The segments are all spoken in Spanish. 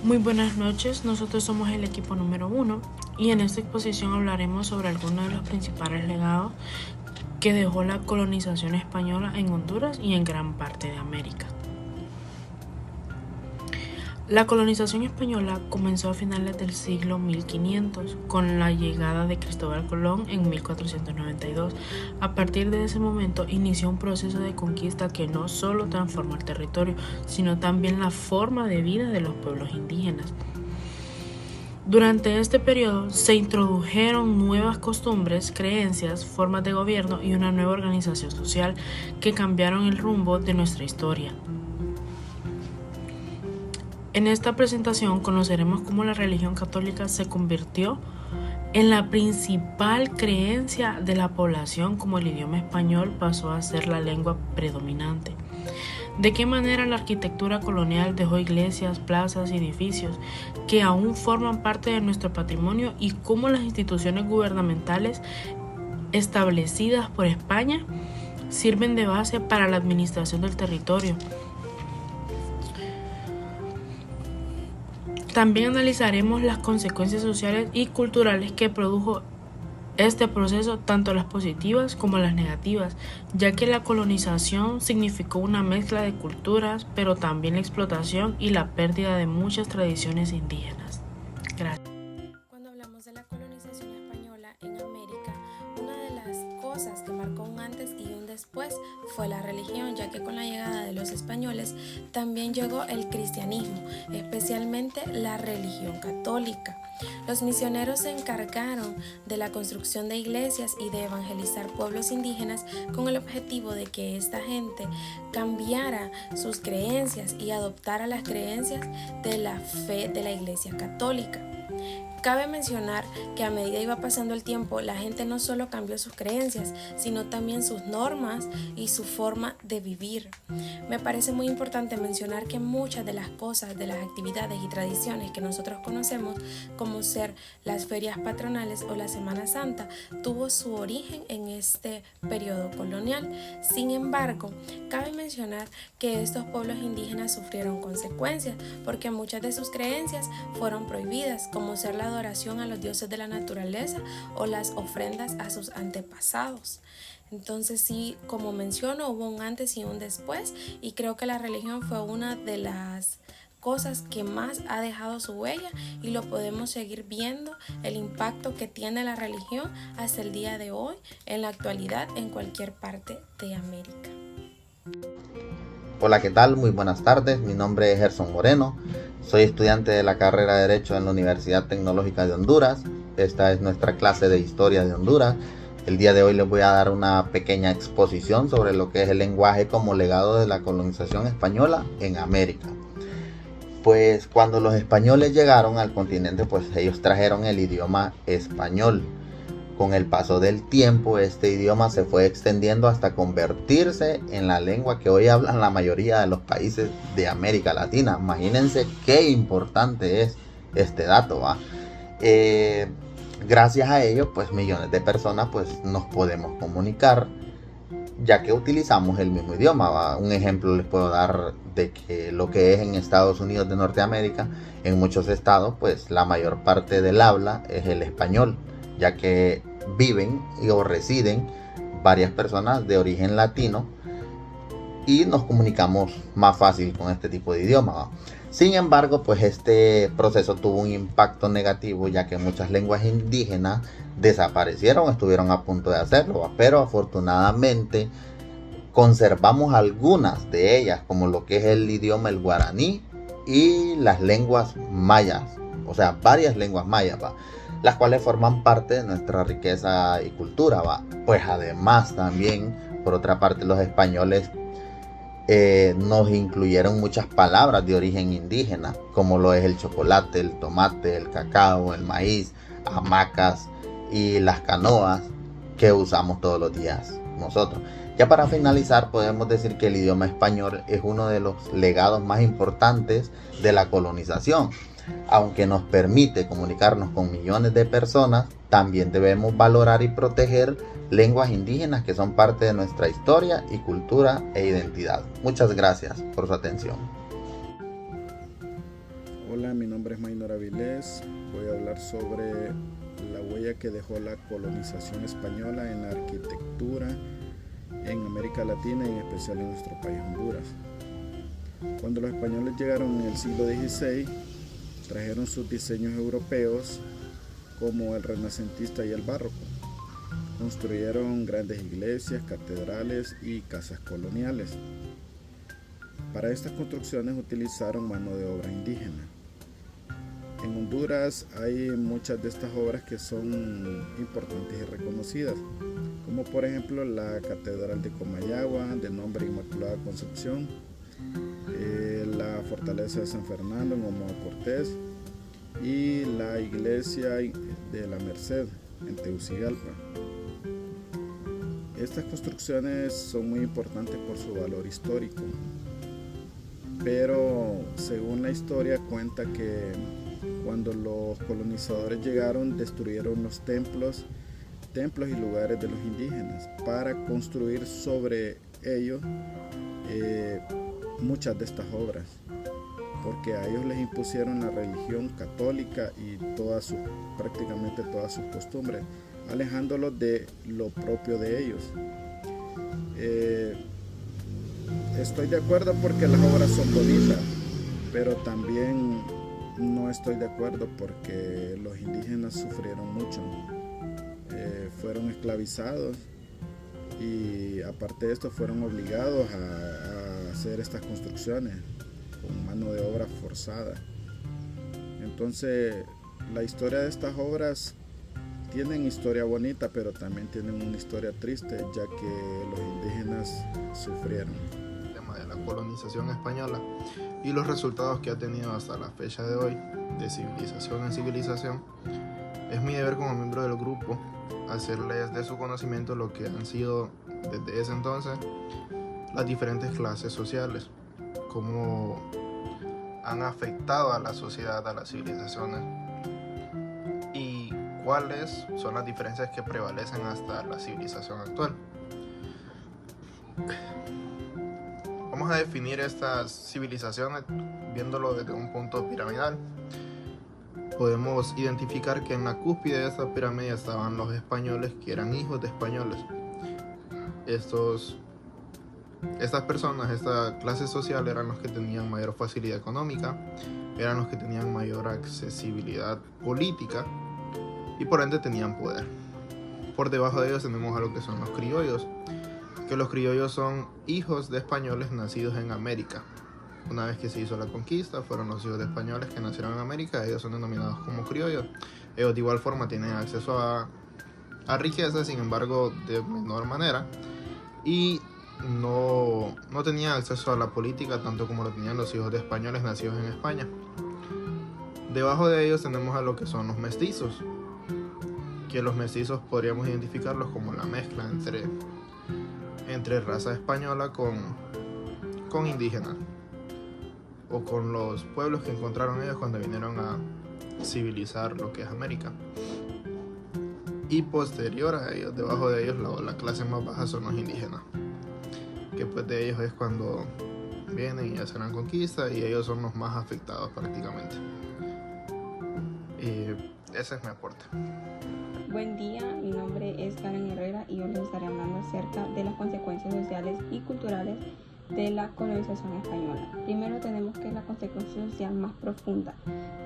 Muy buenas noches, nosotros somos el equipo número 1 y en esta exposición hablaremos sobre algunos de los principales legados que dejó la colonización española en Honduras y en gran parte de América. La colonización española comenzó a finales del siglo 1500 con la llegada de Cristóbal Colón en 1492. A partir de ese momento inició un proceso de conquista que no solo transformó el territorio, sino también la forma de vida de los pueblos indígenas. Durante este periodo se introdujeron nuevas costumbres, creencias, formas de gobierno y una nueva organización social que cambiaron el rumbo de nuestra historia. En esta presentación conoceremos cómo la religión católica se convirtió en la principal creencia de la población, como el idioma español pasó a ser la lengua predominante. De qué manera la arquitectura colonial dejó iglesias, plazas y edificios que aún forman parte de nuestro patrimonio y cómo las instituciones gubernamentales establecidas por España sirven de base para la administración del territorio. También analizaremos las consecuencias sociales y culturales que produjo este proceso, tanto las positivas como las negativas, ya que la colonización significó una mezcla de culturas, pero también la explotación y la pérdida de muchas tradiciones indígenas. Gracias. Cuando hablamos de la colonización española en América, una de las cosas que marcó un antes y un después fue la religión, ya que con la llegada de los españoles también llegó el cristianismo, especialmente la religión católica. Los misioneros se encargaron de la construcción de iglesias y de evangelizar pueblos indígenas con el objetivo de que esta gente cambiara sus creencias y adoptara las creencias de la fe de la Iglesia católica. Cabe mencionar que a medida iba pasando el tiempo, la gente no solo cambió sus creencias, sino también sus normas y su forma de vivir. Me parece muy importante mencionar que muchas de las cosas, de las actividades y tradiciones que nosotros conocemos, como ser las ferias patronales o la Semana Santa, tuvo su origen en este periodo colonial. Sin embargo, cabe mencionar que estos pueblos indígenas sufrieron consecuencias porque muchas de sus creencias fueron prohibidas, como ser la adoración a los dioses de la naturaleza o las ofrendas a sus antepasados. Entonces sí, como menciono, hubo un antes y un después, y creo que la religión fue una de las cosas que más ha dejado su huella, y lo podemos seguir viendo el impacto que tiene la religión hasta el día de hoy, en la actualidad, en cualquier parte de América. Hola, ¿qué tal? Muy buenas tardes. Mi nombre es Gerson Moreno. Soy estudiante de la carrera de Derecho en la Universidad Tecnológica de Honduras. Esta es nuestra clase de Historia de Honduras. El día de hoy les voy a dar una pequeña exposición sobre lo que es el lenguaje como legado de la colonización española en América. Pues cuando los españoles llegaron al continente, pues ellos trajeron el idioma español. Con el paso del tiempo, este idioma se fue extendiendo hasta convertirse en la lengua que hoy hablan la mayoría de los países de América Latina. Imagínense qué importante es este dato, ¿va? Gracias a ello, pues millones de personas pues, nos podemos comunicar, ya que utilizamos el mismo idioma, ¿va? Un ejemplo les puedo dar de que lo que es en Estados Unidos de Norteamérica, en muchos estados, pues la mayor parte del habla es el español, ya que viven o residen varias personas de origen latino y nos comunicamos más fácil con este tipo de idioma, ¿va? Sin embargo, pues este proceso tuvo un impacto negativo, ya que muchas lenguas indígenas desaparecieron, estuvieron a punto de hacerlo, ¿va? Pero afortunadamente conservamos algunas de ellas, como lo que es el idioma el guaraní y las lenguas mayas, o sea, varias lenguas mayas, ¿va? Las cuales forman parte de nuestra riqueza y cultura, ¿va? Pues además también, por otra parte, los españoles nos incluyeron muchas palabras de origen indígena, como lo es el chocolate, el tomate, el cacao, el maíz, hamacas y las canoas que usamos todos los días nosotros. Ya para finalizar, podemos decir que el idioma español es uno de los legados más importantes de la colonización. Aunque nos permite comunicarnos con millones de personas, también debemos valorar y proteger lenguas indígenas que son parte de nuestra historia y cultura e identidad. Muchas gracias por su atención. Hola. Hola, mi nombre es Maynor Avilés. Voy a hablar sobre la huella que dejó la colonización española en la arquitectura en América Latina y en especial en nuestro país Honduras. Cuando los españoles llegaron en el siglo XVI, trajeron sus diseños europeos como el renacentista y el barroco. Construyeron grandes iglesias, catedrales y casas coloniales. Para estas construcciones utilizaron mano de obra indígena. En Honduras hay muchas de estas obras que son importantes y reconocidas, como por ejemplo la Catedral de Comayagua, de nombre Inmaculada Concepción, la Fortaleza de San Fernando en Omoa Cortés y la Iglesia de la Merced en Tegucigalpa. Estas construcciones son muy importantes por su valor histórico, pero según la historia cuenta que cuando los colonizadores llegaron destruyeron los templos y lugares de los indígenas para construir sobre ellos muchas de estas obras, porque a ellos les impusieron la religión católica y prácticamente todas sus costumbres, alejándolos de lo propio de ellos. Estoy de acuerdo porque las obras son bonitas, pero también no estoy de acuerdo porque los indígenas sufrieron mucho, fueron esclavizados y aparte de esto fueron obligados a hacer estas construcciones con mano de obra forzada. Entonces la historia de estas obras tienen historia bonita, pero también tienen una historia triste, ya que los indígenas sufrieron. El tema de la colonización española y los resultados que ha tenido hasta la fecha de hoy, de civilización en civilización, es mi deber como miembro del grupo hacerles de su conocimiento lo que han sido desde ese entonces las diferentes clases sociales, cómo han afectado a la sociedad, a las civilizaciones, y cuáles son las diferencias que prevalecen hasta la civilización actual. Vamos a definir estas civilizaciones viéndolo desde un punto piramidal. Podemos identificar que en la cúspide de esta pirámide estaban los españoles, que eran hijos de españoles. Estas personas, esta clase social, eran los que tenían mayor facilidad económica, eran los que tenían mayor accesibilidad política y por ende tenían poder. Por debajo de ellos tenemos a lo que son los criollos, que los criollos son hijos de españoles nacidos en América. Una vez que se hizo la conquista, fueron los hijos de españoles que nacieron en América, ellos son denominados como criollos. Ellos de igual forma tienen acceso a riqueza, sin embargo de menor manera, y no tenían acceso a la política tanto como lo tenían los hijos de españoles nacidos en España. Debajo de ellos tenemos a lo que son los mestizos, que los mestizos podríamos identificarlos como la mezcla entre raza española con indígena, o con los pueblos que encontraron ellos cuando vinieron a civilizar lo que es América. Y posterior a ellos, debajo de ellos, la clase más baja son los indígenas, que pues de ellos es cuando vienen y hacen la conquista, y ellos son los más afectados prácticamente. Ese es mi aporte. Buen día, mi nombre es Karen Herrera y hoy les estaré hablando acerca de las consecuencias sociales y culturales de la colonización española. Primero tenemos que la consecuencia social más profunda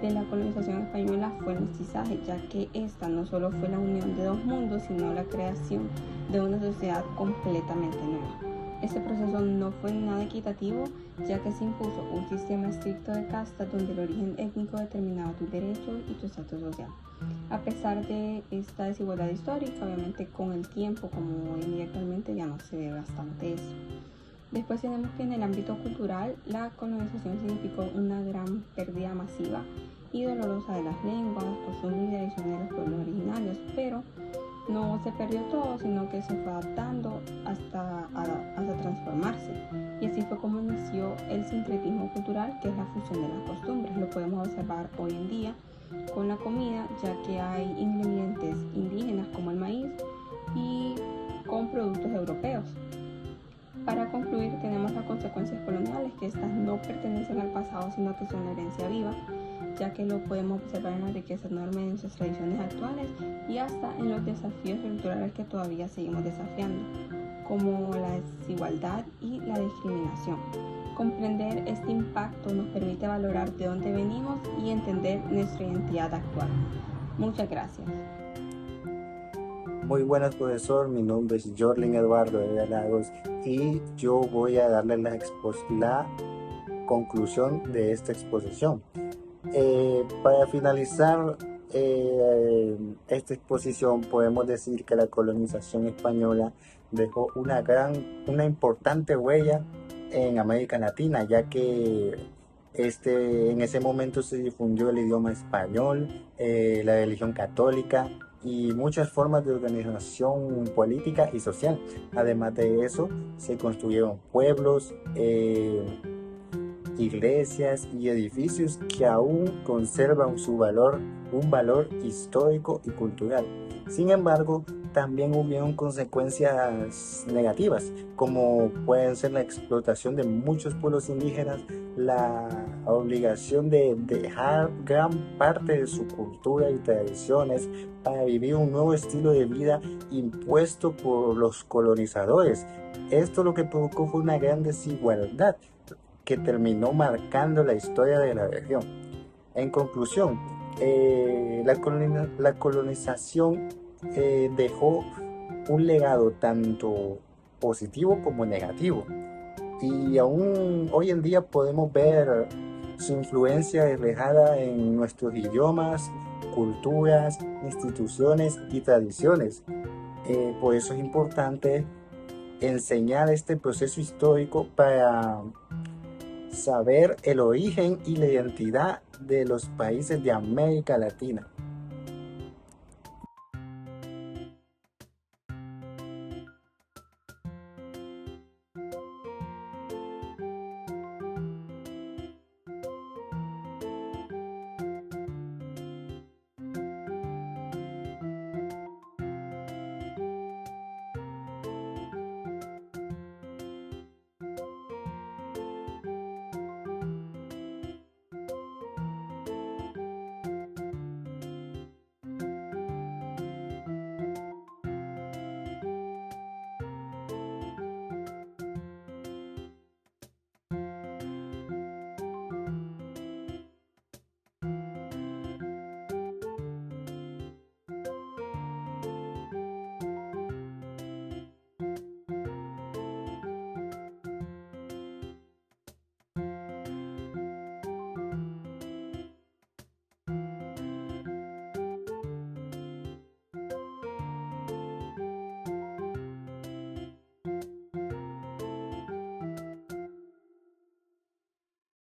de la colonización española fue el mestizaje, ya que esta no solo fue la unión de dos mundos, sino la creación de una sociedad completamente nueva. Este proceso no fue nada equitativo, ya que se impuso un sistema estricto de castas donde el origen étnico determinaba tus derechos y tu estatus social. A pesar de esta desigualdad histórica, obviamente con el tiempo, como hoy en día actualmente, ya no se ve bastante eso. Después tenemos que en el ámbito cultural, la colonización significó una gran pérdida masiva y dolorosa de las lenguas, costumbres y tradiciones de los pueblos originarios, pero no se perdió todo, sino que se fue adaptando hasta transformarse. Y así fue como inició el sincretismo cultural, que es la fusión de las costumbres. Lo podemos observar hoy en día con la comida, ya que hay ingredientes indígenas como el maíz y con productos europeos. Para concluir, tenemos las consecuencias coloniales, que estas no pertenecen al pasado, sino que son la herencia viva ya que lo podemos observar en la riqueza enorme de nuestras tradiciones actuales y hasta en los desafíos culturales que todavía seguimos desafiando, como la desigualdad y la discriminación. Comprender este impacto nos permite valorar de dónde venimos y entender nuestra identidad actual. Muchas gracias. Muy buenas, profesor. Mi nombre es Jorlin Eduardo de Lagos y yo voy a darle la conclusión de esta exposición. Para finalizar esta exposición, podemos decir que la colonización española dejó una importante huella en América Latina, ya que en ese momento se difundió el idioma español, la religión católica y muchas formas de organización política y social. Además de eso, se construyeron pueblos, iglesias y edificios que aún conservan un valor histórico y cultural. Sin embargo, también hubieron consecuencias negativas, como pueden ser la explotación de muchos pueblos indígenas, la obligación de dejar gran parte de su cultura y tradiciones para vivir un nuevo estilo de vida impuesto por los colonizadores. Esto lo que provocó fue una gran desigualdad que terminó marcando la historia de la región. En conclusión, la colonización dejó un legado tanto positivo como negativo, y aún hoy en día podemos ver su influencia reflejada en nuestros idiomas, culturas, instituciones y tradiciones. Por eso es importante enseñar este proceso histórico para saber el origen y la identidad de los países de América Latina.